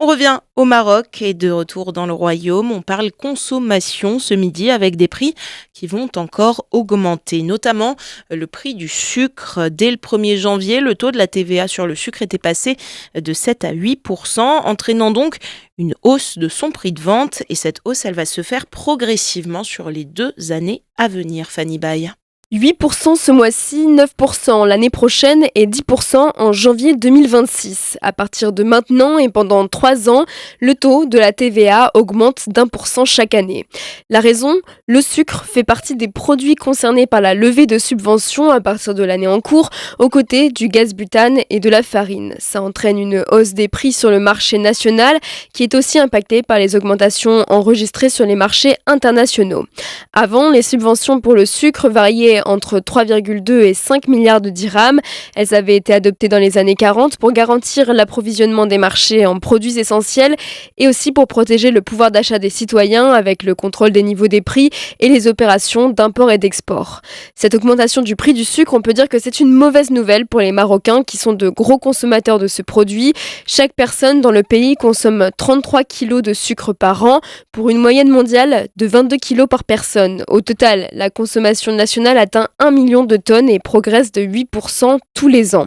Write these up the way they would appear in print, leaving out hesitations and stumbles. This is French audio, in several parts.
On revient au Maroc et de retour dans le royaume, on parle consommation ce midi avec des prix qui vont encore augmenter, notamment le prix du sucre. Dès le 1er janvier, le taux de la TVA sur le sucre était passé de 7 à 8%, entraînant donc une hausse de son prix de vente. Et cette hausse, elle va se faire progressivement sur les 2 années à venir, Fanny Baye. 8% ce mois-ci, 9% l'année prochaine et 10% en janvier 2026. À partir de maintenant et pendant 3 ans, le taux de la TVA augmente d'1% chaque année. La raison, le sucre fait partie des produits concernés par la levée de subventions à partir de l'année en cours, aux côtés du gaz butane et de la farine. Ça entraîne une hausse des prix sur le marché national qui est aussi impactée par les augmentations enregistrées sur les marchés internationaux. Avant, les subventions pour le sucre variaient entre 3,2 et 5 milliards de dirhams. Elles avaient été adoptées dans les années 40 pour garantir l'approvisionnement des marchés en produits essentiels et aussi pour protéger le pouvoir d'achat des citoyens avec le contrôle des niveaux des prix et les opérations d'import et d'export. Cette augmentation du prix du sucre, on peut dire que c'est une mauvaise nouvelle pour les Marocains qui sont de gros consommateurs de ce produit. Chaque personne dans le pays consomme 33 kilos de sucre par an pour une moyenne mondiale de 22 kilos par personne. Au total, la consommation nationale atteint 1 million de tonnes et progresse de 8% tous les ans.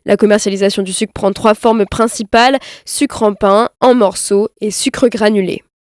La commercialisation du sucre prend 3 formes principales: sucre en pain, en morceaux et sucre granulé.